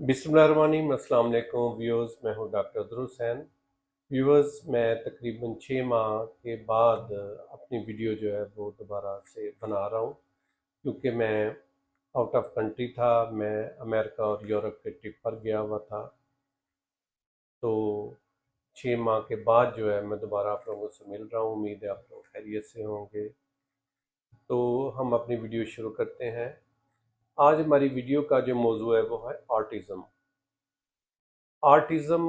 बिस्मिल्लाहिर्रहमानिर्रहीम। अस्सलाम वालेकुम व्यूअर्स, मैं हूं डॉक्टर अदर हुसैन। व्यूअर्स, मैं तकरीबन 6 माह के बाद अपनी वीडियो जो है वो दोबारा से बना रहा हूं, क्योंकि मैं आउट ऑफ कंट्री था। मैं अमेरिका और यूरोप के ट्रिप पर गया हुआ था। तो 6 माह के बाद जो है मैं दोबारा आप लोगों से मिल रहा हूँ। उम्मीद है आप लोग खैरियत से होंगे। तो हम अपनी वीडियो शुरू करते हैं। आज हमारी वीडियो का जो मौजू है वो है ऑटिज़म। ऑटिज़म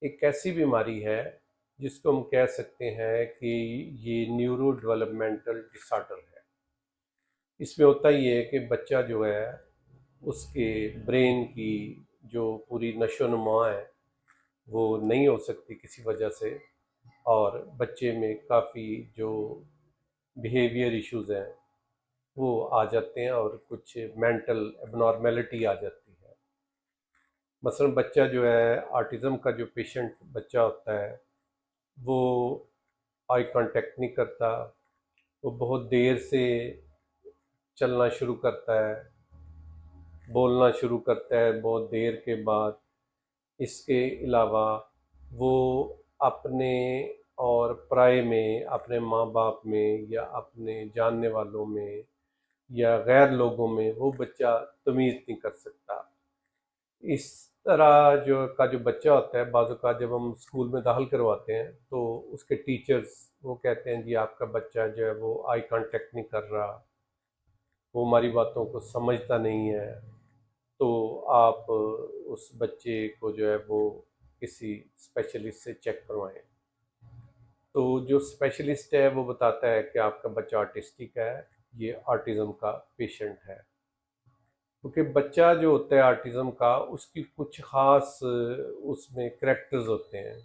एक ऐसी बीमारी है जिसको हम कह सकते हैं कि ये न्यूरो डेवलपमेंटल डिसऑर्डर है। इसमें होता ये है कि बच्चा जो है उसके ब्रेन की जो पूरी नशो नुमा है वो नहीं हो सकती किसी वजह से, और बच्चे में काफ़ी जो बिहेवियर इश्यूज हैं वो आ जाते हैं और कुछ मेंटल एबनॉर्मेलिटी आ जाती है। मसलन बच्चा जो है ऑटिज़म का जो पेशेंट बच्चा होता है वो आई कांटेक्ट नहीं करता। वो बहुत देर से चलना शुरू करता है, बोलना शुरू करता है बहुत देर के बाद। इसके अलावा वो अपने और पराये में, अपने माँ बाप में या अपने जानने वालों में या गैर लोगों में वो बच्चा तमीज़ नहीं कर सकता। इस तरह जो बच्चा होता है, बाज़ औक़ात जब हम स्कूल में दाखिल करवाते हैं तो उसके टीचर्स वो कहते हैं जी आपका बच्चा जो है वो आई कांटेक्ट नहीं कर रहा, वो हमारी बातों को समझता नहीं है, तो आप उस बच्चे को जो है वो किसी स्पेशलिस्ट से चेक करवाएं। तो जो स्पेशलिस्ट है वो बताता है कि आपका बच्चा ऑटिस्टिक है, ये ऑटिज़म का पेशेंट है। क्योंकि बच्चा जो होता है ऑटिज़म का, उसकी कुछ ख़ास उसमें करैक्टर्स होते हैं।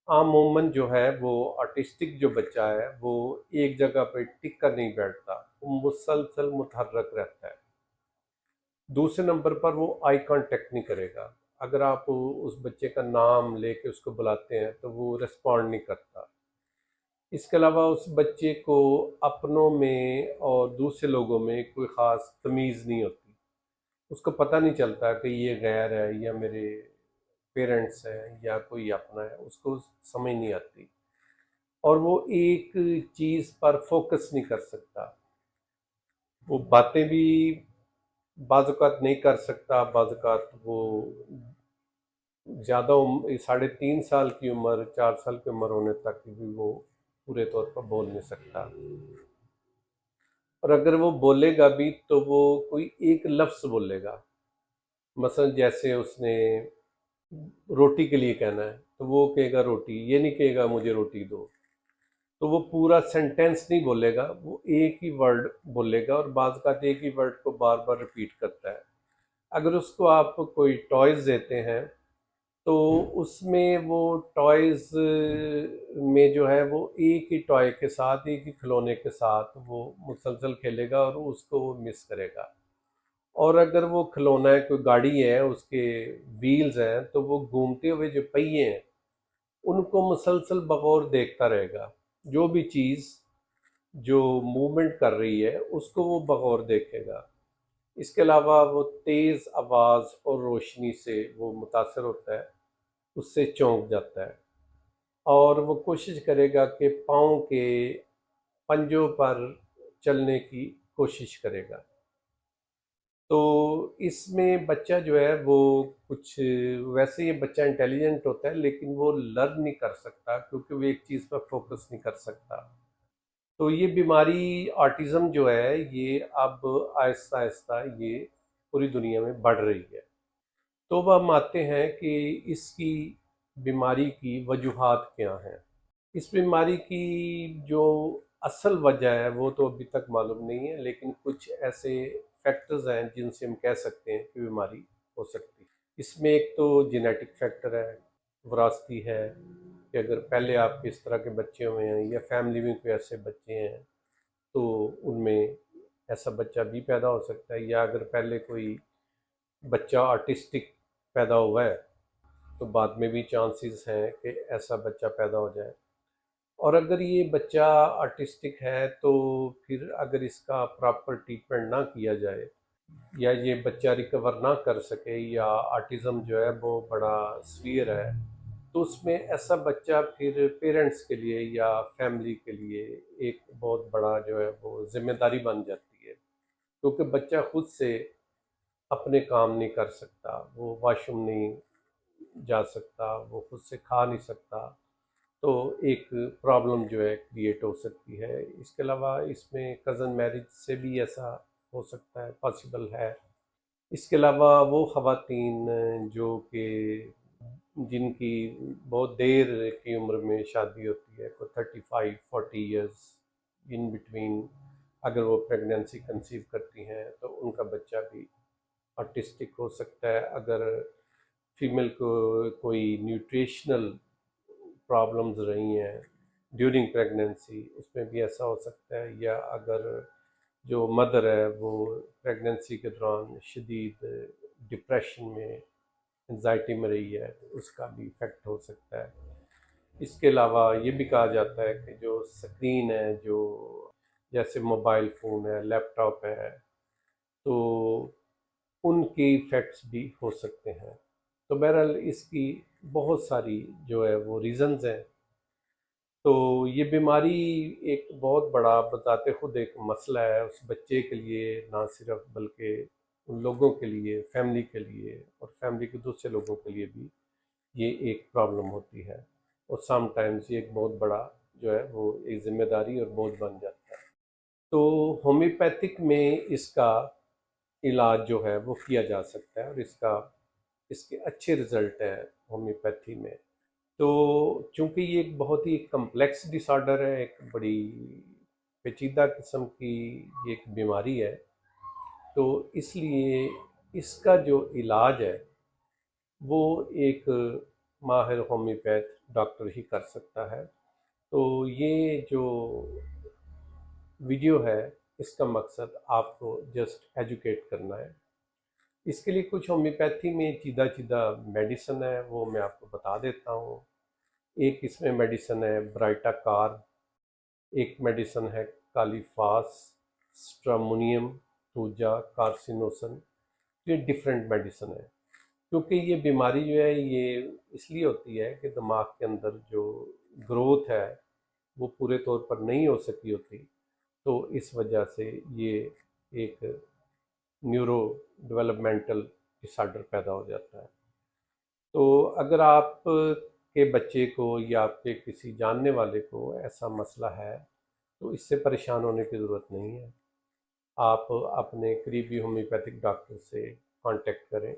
आमूमन जो है वो ऑटिस्टिक जो बच्चा है वो एक जगह पे टिक कर नहीं बैठता, वो मुसलसल मुतहर्रक रहता है। दूसरे नंबर पर वो आई कांटेक्ट नहीं करेगा। अगर आप उस बच्चे का नाम लेके उसको बुलाते हैं तो वो रिस्पॉन्ड नहीं करता। इसके अलावा उस बच्चे को अपनों में और दूसरे लोगों में कोई ख़ास तमीज़ नहीं होती। उसको पता नहीं चलता कि ये गैर है या मेरे पेरेंट्स हैं या कोई अपना है, उसको समझ नहीं आती। और वो एक चीज़ पर फोकस नहीं कर सकता। वो बातें भी बाज़ औक़ात नहीं कर सकता। बाज़ औक़ात वो ज़्यादा 3.5 साल की उम्र, 4 साल की उम्र होने तक भी वो पूरे तौर पर बोल नहीं सकता। और अगर वो बोलेगा भी तो वो कोई एक लफ्ज़ बोलेगा। मसलन जैसे उसने रोटी के लिए कहना है तो वो कहेगा रोटी, ये नहीं कहेगा मुझे रोटी दो। तो वो पूरा सेंटेंस नहीं बोलेगा, वो एक ही वर्ड बोलेगा और बाज़ औक़ात एक ही वर्ड को बार बार रिपीट करता है। अगर उसको आप कोई टॉयज़ देते हैं तो उसमें वो टॉयज़ में जो है वो एक ही टॉय के साथ, एक ही खिलौने के साथ वो मुसलसल खेलेगा और उसको वो मिस करेगा। और अगर वो खिलौना है, कोई गाड़ी है, उसके व्हील्स हैं, तो वो घूमते हुए जो पहिए हैं उनको मुसलसल बगौर देखता रहेगा। जो भी चीज़ जो मूवमेंट कर रही है उसको वो बगौर देखेगा। इसके अलावा वो तेज़ आवाज़ और रोशनी से वो मुतासर होता है, उससे चौंक जाता है और वो कोशिश करेगा कि पाँव के पंजों पर चलने की कोशिश करेगा। तो इसमें बच्चा जो है वो कुछ, वैसे ये बच्चा इंटेलिजेंट होता है लेकिन वो लर्न नहीं कर सकता क्योंकि वो एक चीज़ पर फोकस नहीं कर सकता। तो ये बीमारी ऑटिज़म जो है ये अब आहिस्ता आहिस्ता ये पूरी दुनिया में बढ़ रही है। तो अब हम आते हैं कि इसकी बीमारी की वजूहात क्या हैं। इस बीमारी की जो असल वजह है वो तो अभी तक मालूम नहीं है, लेकिन कुछ ऐसे फैक्टर्स हैं जिनसे हम कह सकते हैं कि बीमारी हो सकती है। इसमें एक तो जेनेटिक फैक्टर है, विरासती है, कि अगर पहले आपके इस तरह के बच्चे हुए हैं या फैमिली में कोई ऐसे बच्चे हैं तो उनमें ऐसा बच्चा भी पैदा हो सकता है। या अगर पहले कोई बच्चा ऑटिस्टिक पैदा हुआ है तो बाद में भी चांसेस हैं कि ऐसा बच्चा पैदा हो जाए। और अगर ये बच्चा ऑटिस्टिक है तो फिर अगर इसका प्रॉपर ट्रीटमेंट ना किया जाए یا یہ بچہ ریکور نہ کر سکے یا آٹزم جو ہے وہ بڑا سویئر ہے، تو اس میں ایسا بچہ پھر پیرنٹس کے لیے یا فیملی کے لیے ایک بہت بڑا جو ہے وہ ذمہ داری بن جاتی ہے، کیونکہ بچہ خود سے اپنے کام نہیں کر سکتا، وہ واش روم نہیں جا سکتا، وہ خود سے کھا نہیں سکتا، تو ایک پرابلم جو ہے کریٹ ہو سکتی ہے۔ اس کے علاوہ اس میں کزن میرج سے بھی ایسا ہو سکتا ہے، پاسبل ہے۔ اس کے علاوہ وہ خواتین جو کہ جن کی بہت دیر کی عمر میں شادی ہوتی ہے، کوئی 35-40 ایئرس ان بٹوین، اگر وہ پریگنینسی کنسیو کرتی ہیں تو ان کا بچہ بھی آٹسٹک ہو سکتا ہے۔ اگر فیمیل کو کوئی نیوٹریشنل پرابلمز رہی ہیں ڈیورنگ پریگنینسی، اس میں بھی ایسا ہو سکتا ہے، یا اگر جو مدر ہے وہ پریگنینسی کے دوران شدید ڈپریشن میں، انزائٹی میں رہی ہے، تو اس کا بھی افیکٹ ہو سکتا ہے۔ اس کے علاوہ یہ بھی کہا جاتا ہے کہ جو سکرین ہے، جو جیسے موبائل فون ہے، لیپ ٹاپ ہے، تو ان کی ایفیکٹس بھی ہو سکتے ہیں۔ تو بہرحال اس کی بہت ساری جو ہے وہ ریزنز ہیں۔ تو یہ بیماری ایک بہت بڑا بذات خود ایک مسئلہ ہے اس بچے کے لیے، نہ صرف بلکہ ان لوگوں کے لیے، فیملی کے لیے، اور فیملی کے دوسرے لوگوں کے لیے بھی یہ ایک پرابلم ہوتی ہے، اور سم ٹائمز یہ ایک بہت بڑا جو ہے وہ ایک ذمہ داری اور بوجھ بن جاتا ہے۔ تو ہومیوپیتھک میں اس کا علاج جو ہے وہ کیا جا سکتا ہے، اور اس کے اچھے رزلٹ ہیں ہومیوپیتھی میں۔ تو چونکہ یہ ایک بہت ہی کمپلیکس ڈس آرڈر ہے، ایک بڑی پیچیدہ قسم کی یہ ایک بیماری ہے، تو اس لیے اس کا جو علاج ہے وہ ایک ماہر ہومیوپیتھ ڈاکٹر ہی کر سکتا ہے۔ تو یہ جو ویڈیو ہے اس کا مقصد آپ کو جسٹ ایجوکیٹ کرنا ہے۔ اس کے لیے کچھ ہومیوپیتھی میں چیدہ میڈیسن ہے، وہ میں آپ کو بتا دیتا ہوں۔ ایک اس میں میڈیسن ہے برائٹا کار، ایک میڈیسن ہے کالیفاس، اسٹرامونیم، توجا، کارسینوسن۔ یہ ڈفرینٹ میڈیسن ہے، کیونکہ یہ بیماری جو ہے یہ اس لیے ہوتی ہے کہ دماغ کے اندر جو گروتھ ہے وہ پورے طور پر نہیں ہو سکی ہوتی، تو اس وجہ سے یہ ایک نیورو ڈیولپمنٹل ڈس آرڈر پیدا ہو جاتا ہے۔ تو اگر آپ کے بچے کو یا آپ کے کسی جاننے والے کو ایسا مسئلہ ہے تو اس سے پریشان ہونے کی ضرورت نہیں ہے۔ آپ اپنے قریبی ہومیوپیتھک ڈاکٹر سے کانٹیکٹ کریں،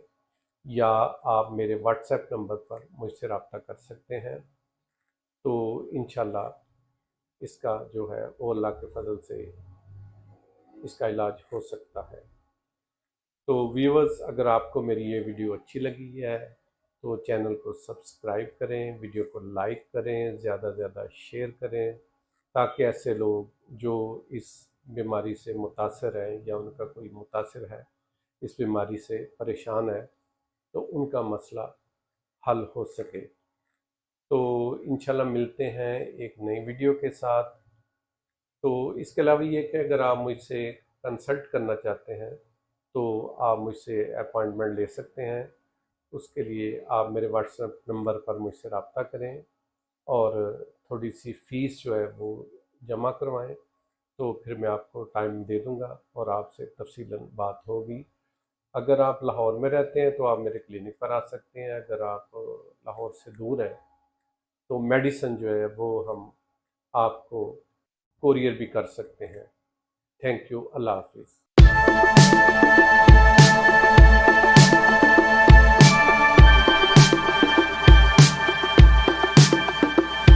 یا آپ میرے واٹس ایپ نمبر پر مجھ سے رابطہ کر سکتے ہیں، تو انشاءاللہ اس کا جو ہے وہ اللہ کے فضل سے اس کا علاج ہو سکتا ہے۔ تو ویورز، اگر آپ کو میری یہ ویڈیو اچھی لگی ہے تو چینل کو سبسکرائب کریں، ویڈیو کو لائک کریں، زیادہ سے زیادہ شیئر کریں، تاکہ ایسے لوگ جو اس بیماری سے متاثر ہیں یا ان کا کوئی متاثر ہے اس بیماری سے پریشان ہے، تو ان کا مسئلہ حل ہو سکے۔ تو انشاءاللہ ملتے ہیں ایک نئی ویڈیو کے ساتھ۔ تو اس کے علاوہ یہ کہ اگر آپ مجھ سے کنسلٹ کرنا چاہتے ہیں تو آپ مجھ سے اپائنٹمنٹ لے سکتے ہیں۔ اس کے لیے آپ میرے واٹس ایپ نمبر پر مجھ سے رابطہ کریں اور تھوڑی سی فیس جو ہے وہ جمع کروائیں، تو پھر میں آپ کو ٹائم دے دوں گا اور آپ سے تفصیلاً بات ہوگی۔ اگر آپ لاہور میں رہتے ہیں تو آپ میرے کلینک پر آ سکتے ہیں، اگر آپ لاہور سے دور ہیں تو میڈیسن جو ہے وہ ہم آپ کو کوریئر بھی کر سکتے ہیں۔ تھینک یو، اللہ حافظ۔